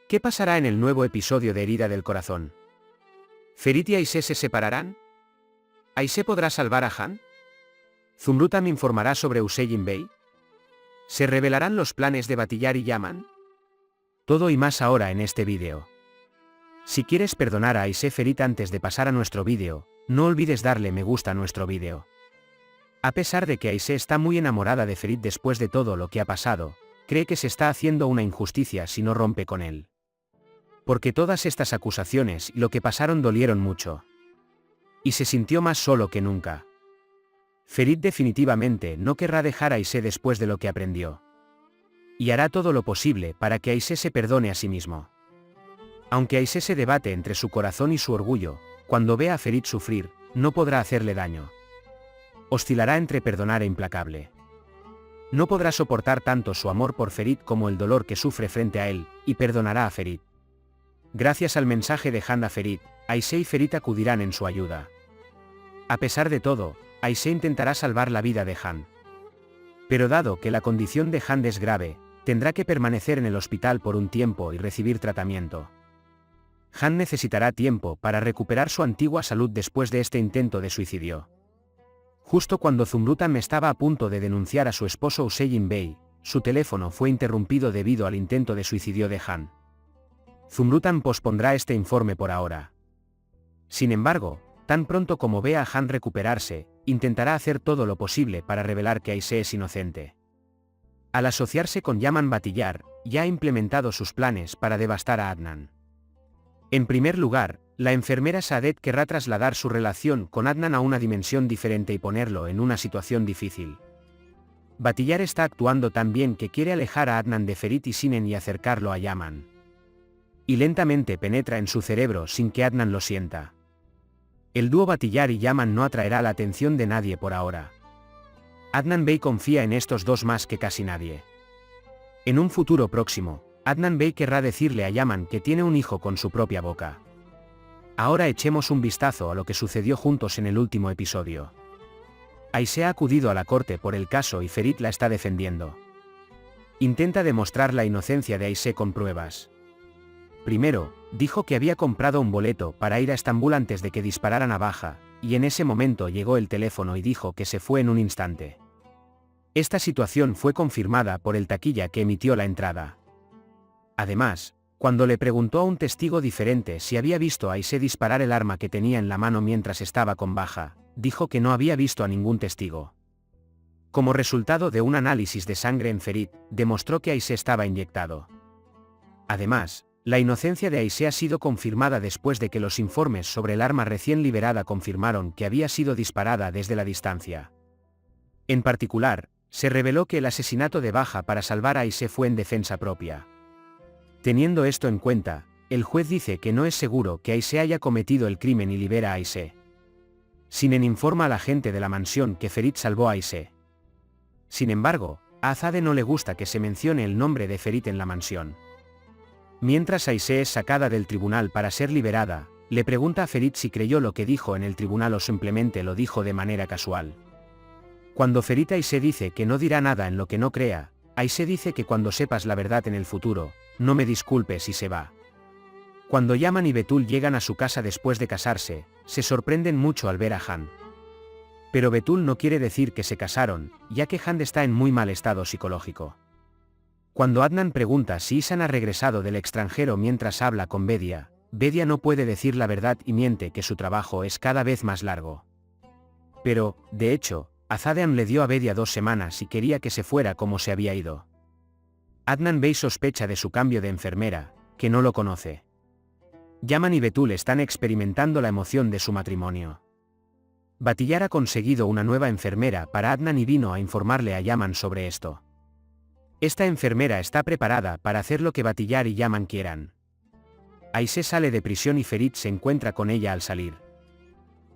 ¿Qué pasará en el nuevo episodio de Herida del Corazón? ¿Ferit y Aishe se separarán? ¿Aishe podrá salvar a Han? ¿Zumrutam informará sobre Usejin Bey? ¿Se revelarán los planes de Batillar y Yaman? Todo y más ahora en este vídeo. Si quieres perdonar a Aishe Ferit antes de pasar a nuestro vídeo, no olvides darle me gusta a nuestro vídeo. A pesar de que Aishe está muy enamorada de Ferit después de todo lo que ha pasado, cree que se está haciendo una injusticia si no rompe con él. Porque todas estas acusaciones y lo que pasaron dolieron mucho. Y se sintió más solo que nunca. Ferit definitivamente no querrá dejar a Aishe después de lo que aprendió. Y hará todo lo posible para que Aishe se perdone a sí mismo. Aunque Aishe se debate entre su corazón y su orgullo, cuando vea a Ferit sufrir, no podrá hacerle daño. Oscilará entre perdonar e implacable. No podrá soportar tanto su amor por Ferit como el dolor que sufre frente a él, y perdonará a Ferit. Gracias al mensaje de Han a Ferit, Aishe y Ferit acudirán en su ayuda. A pesar de todo, Aishe intentará salvar la vida de Han. Pero dado que la condición de Han es grave, tendrá que permanecer en el hospital por un tiempo y recibir tratamiento. Han necesitará tiempo para recuperar su antigua salud después de este intento de suicidio. Justo cuando Zumrutam estaba a punto de denunciar a su esposo Usejin Bey, su teléfono fue interrumpido debido al intento de suicidio de Han. Zumrutam pospondrá este informe por ahora. Sin embargo, tan pronto como vea a Han recuperarse, intentará hacer todo lo posible para revelar que Aishe es inocente. Al asociarse con Yaman Batillar, ya ha implementado sus planes para devastar a Adnan. En primer lugar, la enfermera Saadet querrá trasladar su relación con Adnan a una dimensión diferente y ponerlo en una situación difícil. Batillar está actuando tan bien que quiere alejar a Adnan de Ferit y Sinen y acercarlo a Yaman. Y lentamente penetra en su cerebro sin que Adnan lo sienta. El dúo Batillar y Yaman no atraerá la atención de nadie por ahora. Adnan Bey confía en estos dos más que casi nadie. En un futuro próximo, Adnan Bey querrá decirle a Yaman que tiene un hijo con su propia boca. Ahora echemos un vistazo a lo que sucedió juntos en el último episodio. Aishe ha acudido a la corte por el caso y Ferit la está defendiendo. Intenta demostrar la inocencia de Aishe con pruebas. Primero, dijo que había comprado un boleto para ir a Estambul antes de que disparara navaja, y en ese momento llegó el teléfono y dijo que se fue en un instante. Esta situación fue confirmada por el taquilla que emitió la entrada. Además, cuando le preguntó a un testigo diferente si había visto a Aishe disparar el arma que tenía en la mano mientras estaba con baja, dijo que no había visto a ningún testigo. Como resultado de un análisis de sangre en Ferit, demostró que Aishe estaba inyectado. Además, la inocencia de Aishe ha sido confirmada después de que los informes sobre el arma recién liberada confirmaron que había sido disparada desde la distancia. En particular, se reveló que el asesinato de Baja para salvar a Aishe fue en defensa propia. Teniendo esto en cuenta, el juez dice que no es seguro que Aishe haya cometido el crimen y libera a Aishe. Sinen informa a la gente de la mansión que Ferit salvó a Aishe. Sin embargo, a Azade no le gusta que se mencione el nombre de Ferit en la mansión. Mientras Aishe es sacada del tribunal para ser liberada, le pregunta a Ferit si creyó lo que dijo en el tribunal o simplemente lo dijo de manera casual. Cuando Ferit Aishe dice que no dirá nada en lo que no crea, Aishe dice que cuando sepas la verdad en el futuro, no me disculpes y se va. Cuando Yaman y Betul llegan a su casa después de casarse, se sorprenden mucho al ver a Han. Pero Betul no quiere decir que se casaron, ya que Han está en muy mal estado psicológico. Cuando Adnan pregunta si Isan ha regresado del extranjero mientras habla con Bedia, Bedia no puede decir la verdad y miente que su trabajo es cada vez más largo. Pero, de hecho, Azadeam le dio a Bedia 2 semanas y quería que se fuera como se había ido. Adnan Bey sospecha de su cambio de enfermera, que no lo conoce. Yaman y Betul están experimentando la emoción de su matrimonio. Batillar ha conseguido una nueva enfermera para Adnan y vino a informarle a Yaman sobre esto. Esta enfermera está preparada para hacer lo que Batillar y Yaman quieran. Aishe sale de prisión y Ferit se encuentra con ella al salir.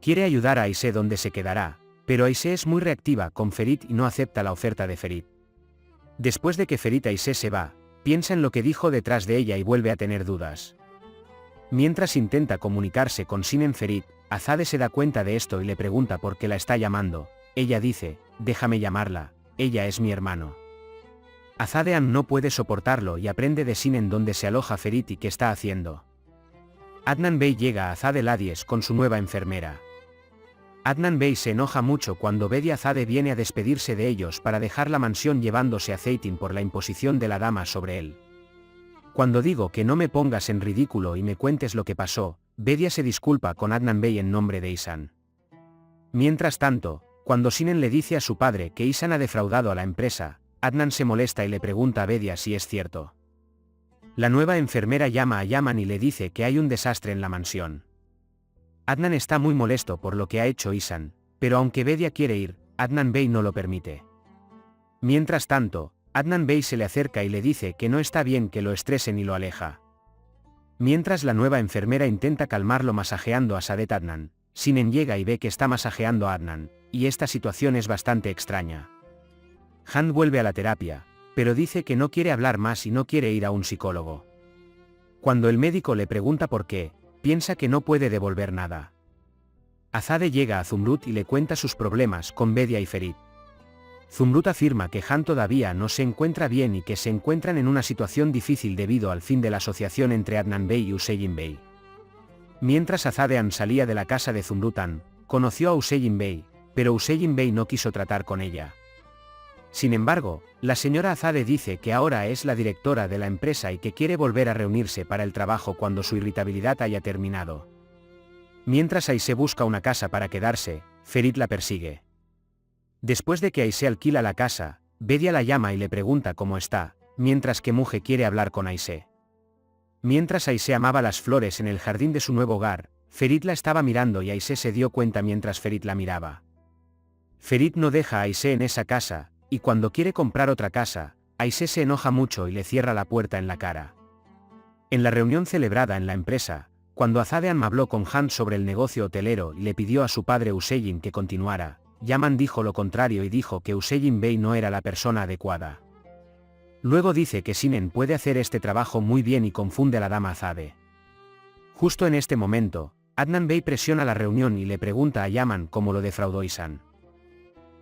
Quiere ayudar a Aishe donde se quedará, pero Aishe es muy reactiva con Ferit y no acepta la oferta de Ferit. Después de que Ferit Aishe se va, piensa en lo que dijo detrás de ella y vuelve a tener dudas. Mientras intenta comunicarse con Sinen Ferit, Azade se da cuenta de esto y le pregunta por qué la está llamando. Ella dice, déjame llamarla, ella es mi hermano. Azadean no puede soportarlo y aprende de Sinen dónde se aloja Ferit y qué está haciendo. Adnan Bey llega a Azade Ladies con su nueva enfermera. Adnan Bey se enoja mucho cuando Bedi Azade viene a despedirse de ellos para dejar la mansión llevándose a Zeytin por la imposición de la dama sobre él. Cuando digo que no me pongas en ridículo y me cuentes lo que pasó, Bedia se disculpa con Adnan Bey en nombre de Isan. Mientras tanto, cuando Sinen le dice a su padre que Isan ha defraudado a la empresa, Adnan se molesta y le pregunta a Bedia si es cierto. La nueva enfermera llama a Yaman y le dice que hay un desastre en la mansión. Adnan está muy molesto por lo que ha hecho Isan, pero aunque Bedia quiere ir, Adnan Bey no lo permite. Mientras tanto, Adnan Bey se le acerca y le dice que no está bien que lo estresen y lo aleja. Mientras la nueva enfermera intenta calmarlo masajeando a Sadet Adnan, Sinen llega y ve que está masajeando a Adnan, y esta situación es bastante extraña. Han vuelve a la terapia, pero dice que no quiere hablar más y no quiere ir a un psicólogo. Cuando el médico le pregunta por qué, piensa que no puede devolver nada. Azade llega a Zumrut y le cuenta sus problemas con Bedia y Ferit. Zumrut afirma que Han todavía no se encuentra bien y que se encuentran en una situación difícil debido al fin de la asociación entre Adnan Bey y Hüseyin Bey. Mientras Azadean salía de la casa de Zumrutan, conoció a Hüseyin Bey, pero Hüseyin Bey no quiso tratar con ella. Sin embargo, la señora Azade dice que ahora es la directora de la empresa y que quiere volver a reunirse para el trabajo cuando su irritabilidad haya terminado. Mientras Aisé busca una casa para quedarse, Ferit la persigue. Después de que Aisé alquila la casa, Bedia la llama y le pregunta cómo está, mientras que Muge quiere hablar con Aisé. Mientras Aisé amaba las flores en el jardín de su nuevo hogar, Ferit la estaba mirando y Aisé se dio cuenta mientras Ferit la miraba. Ferit no deja a Aisé en esa casa, y cuando quiere comprar otra casa, Aisé se enoja mucho y le cierra la puerta en la cara. En la reunión celebrada en la empresa, cuando Azadean habló con Han sobre el negocio hotelero y le pidió a su padre Hüseyin que continuara, Yaman dijo lo contrario y dijo que Hüseyin Bey no era la persona adecuada. Luego dice que Sinen puede hacer este trabajo muy bien y confunde a la dama Azade. Justo en este momento, Adnan Bey presiona la reunión y le pregunta a Yaman cómo lo defraudó Isan.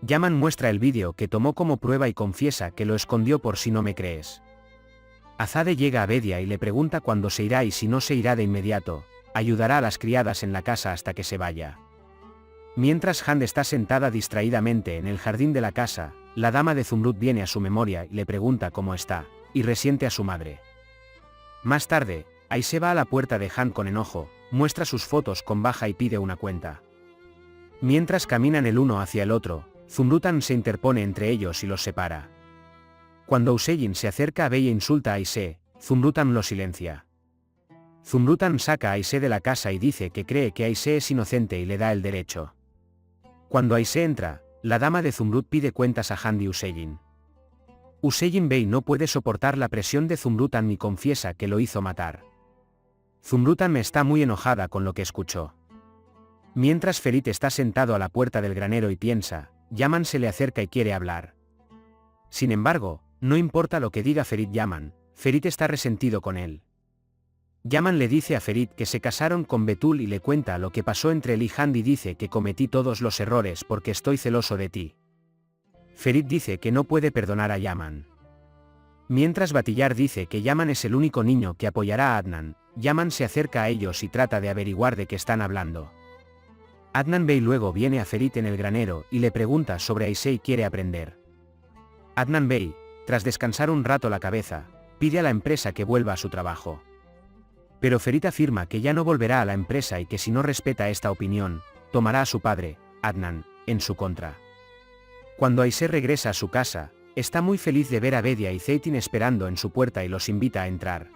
Yaman muestra el vídeo que tomó como prueba y confiesa que lo escondió por si no me crees. Azade llega a Bedia y le pregunta cuándo se irá y si no se irá de inmediato, ayudará a las criadas en la casa hasta que se vaya. Mientras Han está sentada distraídamente en el jardín de la casa, la dama de Zumrut viene a su memoria y le pregunta cómo está, y resiente a su madre. Más tarde, Aisé va a la puerta de Han con enojo, muestra sus fotos con baja y pide una cuenta. Mientras caminan el uno hacia el otro, Zumrutan se interpone entre ellos y los separa. Cuando Hüseyin se acerca a Bey e insulta a Aisé, Zumrutan lo silencia. Zumrutan saca a Aisé de la casa y dice que cree que Aisé es inocente y le da el derecho. Cuando Aisé entra, la dama de Zumrut pide cuentas a Han y Hüseyin. Hüseyin Bey no puede soportar la presión de Zumrutan y confiesa que lo hizo matar. Zumrutan está muy enojada con lo que escuchó. Mientras Ferit está sentado a la puerta del granero y piensa, Yaman se le acerca y quiere hablar. Sin embargo, no importa lo que diga Ferit Yaman, Ferit está resentido con él. Yaman le dice a Ferit que se casaron con Betul y le cuenta lo que pasó entre él y Han y dice que cometí todos los errores porque estoy celoso de ti. Ferit dice que no puede perdonar a Yaman. Mientras Batillar dice que Yaman es el único niño que apoyará a Adnan, Yaman se acerca a ellos y trata de averiguar de qué están hablando. Adnan Bey luego viene a Ferit en el granero y le pregunta sobre Aisé y quiere aprender. Adnan Bey, tras descansar un rato la cabeza, pide a la empresa que vuelva a su trabajo. Pero Ferit afirma que ya no volverá a la empresa y que si no respeta esta opinión, tomará a su padre, Adnan, en su contra. Cuando Aisé regresa a su casa, está muy feliz de ver a Bedia y Zeytin esperando en su puerta y los invita a entrar.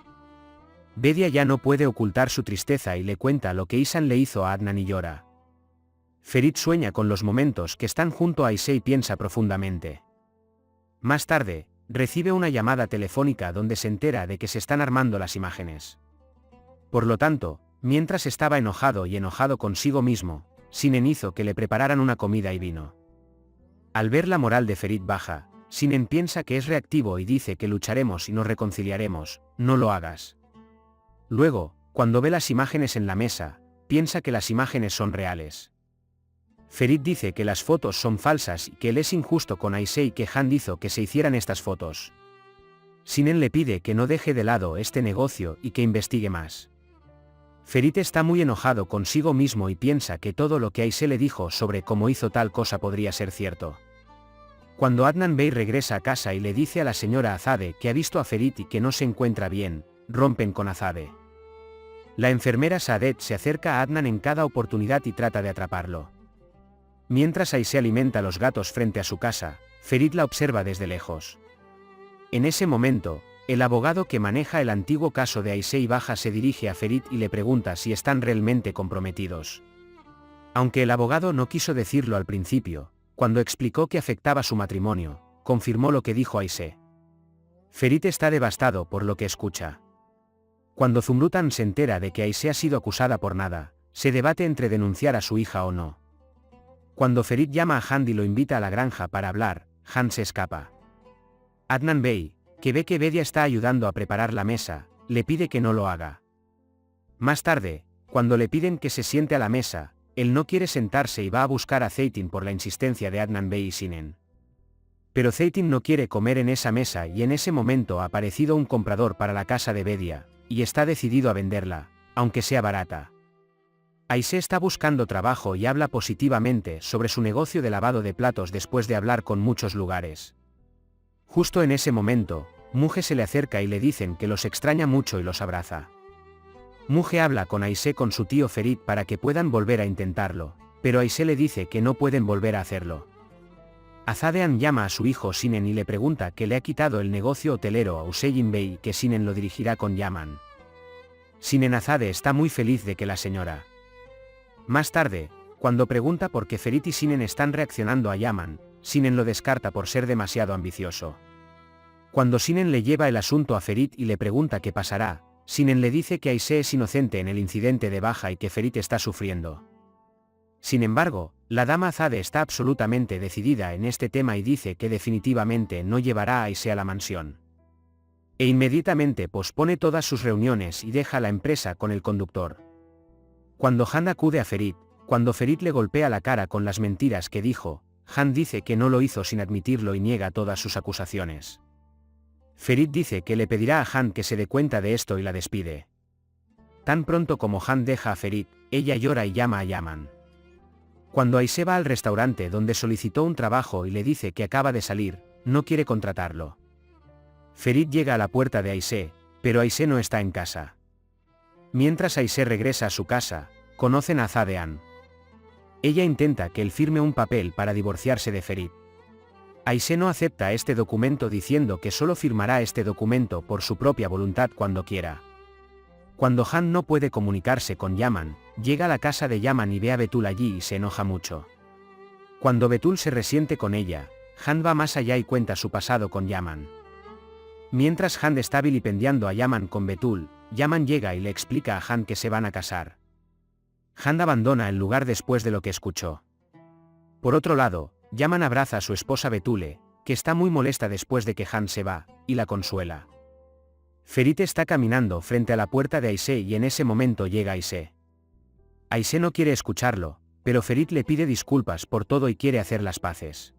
Bedia ya no puede ocultar su tristeza y le cuenta lo que Isan le hizo a Adnan y llora. Ferit sueña con los momentos que están junto a Aisé y piensa profundamente. Más tarde, recibe una llamada telefónica donde se entera de que se están armando las imágenes. Por lo tanto, mientras estaba enojado consigo mismo, Sinen hizo que le prepararan una comida y vino. Al ver la moral de Ferit baja, Sinen piensa que es reactivo y dice que lucharemos y nos reconciliaremos, no lo hagas. Luego, cuando ve las imágenes en la mesa, piensa que las imágenes son reales. Ferit dice que las fotos son falsas y que él es injusto con Aisé y que Han hizo que se hicieran estas fotos. Sinen le pide que no deje de lado este negocio y que investigue más. Ferit está muy enojado consigo mismo y piensa que todo lo que Ayşe le dijo sobre cómo hizo tal cosa podría ser cierto. Cuando Adnan Bey regresa a casa y le dice a la señora Azade que ha visto a Ferit y que no se encuentra bien, rompen con Azade. La enfermera Saadet se acerca a Adnan en cada oportunidad y trata de atraparlo. Mientras Ayşe alimenta a los gatos frente a su casa, Ferit la observa desde lejos. En ese momento, el abogado que maneja el antiguo caso de Ayşe y Baja se dirige a Ferit y le pregunta si están realmente comprometidos. Aunque el abogado no quiso decirlo al principio, cuando explicó que afectaba su matrimonio, confirmó lo que dijo Ayşe. Ferit está devastado por lo que escucha. Cuando Zumrutan se entera de que Ayşe ha sido acusada por nada, se debate entre denunciar a su hija o no. Cuando Ferit llama a Hand y lo invita a la granja para hablar, Hand se escapa. Adnan Bey, que ve que Bedia está ayudando a preparar la mesa, le pide que no lo haga. Más tarde, cuando le piden que se siente a la mesa, él no quiere sentarse y va a buscar a Zeytin por la insistencia de Adnan Bey y Sinen. Pero Zeytin no quiere comer en esa mesa y en ese momento ha aparecido un comprador para la casa de Bedia, y está decidido a venderla, aunque sea barata. Ayşe está buscando trabajo y habla positivamente sobre su negocio de lavado de platos después de hablar con muchos lugares. Justo en ese momento, Muge se le acerca y le dicen que los extraña mucho y los abraza. Muge habla con Ayşe con su tío Ferit para que puedan volver a intentarlo, pero Ayşe le dice que no pueden volver a hacerlo. Azadean llama a su hijo Sinen y le pregunta que le ha quitado el negocio hotelero a Hüseyin Bey y que Sinen lo dirigirá con Yaman. Sinen Azade está muy feliz de que la señora. Más tarde, cuando pregunta por qué Ferit y Sinen están reaccionando a Yaman, Sinen lo descarta por ser demasiado ambicioso. Cuando Sinen le lleva el asunto a Ferit y le pregunta qué pasará, Sinen le dice que Ayşe es inocente en el incidente de Baja y que Ferit está sufriendo. Sin embargo, la dama Azade está absolutamente decidida en este tema y dice que definitivamente no llevará a Ayşe a la mansión. E inmediatamente pospone todas sus reuniones y deja la empresa con el conductor. Cuando Han acude a Ferit, cuando Ferit le golpea la cara con las mentiras que dijo, Han dice que no lo hizo sin admitirlo y niega todas sus acusaciones. Ferit dice que le pedirá a Han que se dé cuenta de esto y la despide. Tan pronto como Han deja a Ferit, ella llora y llama a Yaman. Cuando Ayşe va al restaurante donde solicitó un trabajo y le dice que acaba de salir, no quiere contratarlo. Ferit llega a la puerta de Ayşe, pero Ayşe no está en casa. Mientras Ayşe regresa a su casa, conocen a Azadean. Ella intenta que él firme un papel para divorciarse de Ferit. Ayşe no acepta este documento diciendo que solo firmará este documento por su propia voluntad cuando quiera. Cuando Han no puede comunicarse con Yaman, llega a la casa de Yaman y ve a Betul allí y se enoja mucho. Cuando Betul se resiente con ella, Han va más allá y cuenta su pasado con Yaman. Mientras Han está vilipendiando a Yaman con Betul, Yaman llega y le explica a Han que se van a casar. Han abandona el lugar después de lo que escuchó. Por otro lado, Yaman abraza a su esposa Betule, que está muy molesta después de que Han se va, y la consuela. Ferit está caminando frente a la puerta de Ayşe y en ese momento llega Ayşe. Ayşe no quiere escucharlo, pero Ferit le pide disculpas por todo y quiere hacer las paces.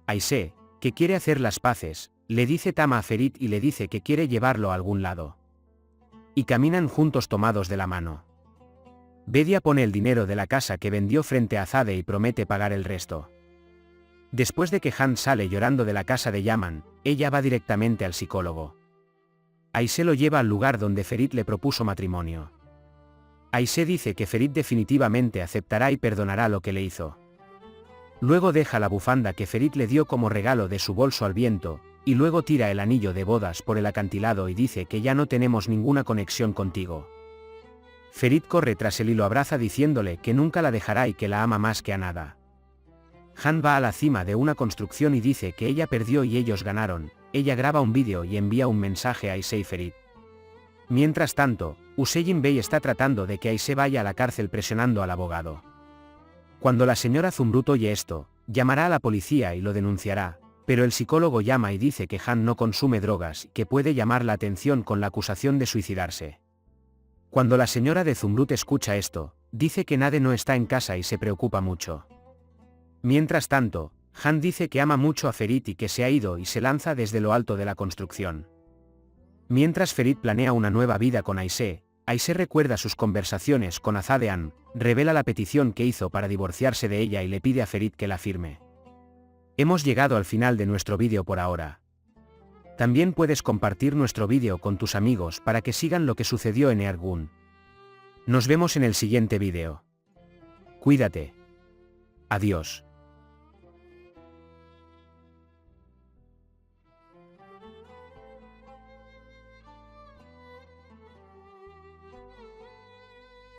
Ayşe, que quiere hacer las paces, le dice Tama a Ferit y le dice que quiere llevarlo a algún lado. Y caminan juntos tomados de la mano. Bedia pone el dinero de la casa que vendió frente a Azade y promete pagar el resto. Después de que Han sale llorando de la casa de Yaman, ella va directamente al psicólogo. Ayşe lo lleva al lugar donde Ferit le propuso matrimonio. Ayşe dice que Ferit definitivamente aceptará y perdonará lo que le hizo. Luego deja la bufanda que Ferit le dio como regalo de su bolso al viento, y luego tira el anillo de bodas por el acantilado y dice que ya no tenemos ninguna conexión contigo. Ferit corre tras él y lo abraza diciéndole que nunca la dejará y que la ama más que a nada. Han va a la cima de una construcción y dice que ella perdió y ellos ganaron. Ella graba un vídeo y envía un mensaje a Ayşe y Ferit. Mientras tanto, Hüseyin Bey está tratando de que Ayşe vaya a la cárcel presionando al abogado. Cuando la señora Zumrut oye esto, llamará a la policía y lo denunciará, pero el psicólogo llama y dice que Han no consume drogas y que puede llamar la atención con la acusación de suicidarse. Cuando la señora de Zumrut escucha esto, dice que Nade no está en casa y se preocupa mucho. Mientras tanto, Han dice que ama mucho a Ferit y que se ha ido y se lanza desde lo alto de la construcción. Mientras Ferit planea una nueva vida con Aisha, Aisha recuerda sus conversaciones con Azadean, revela la petición que hizo para divorciarse de ella y le pide a Ferit que la firme. Hemos llegado al final de nuestro vídeo por ahora. También puedes compartir nuestro vídeo con tus amigos para que sigan lo que sucedió en Eargun. Nos vemos en el siguiente vídeo. Cuídate. Adiós.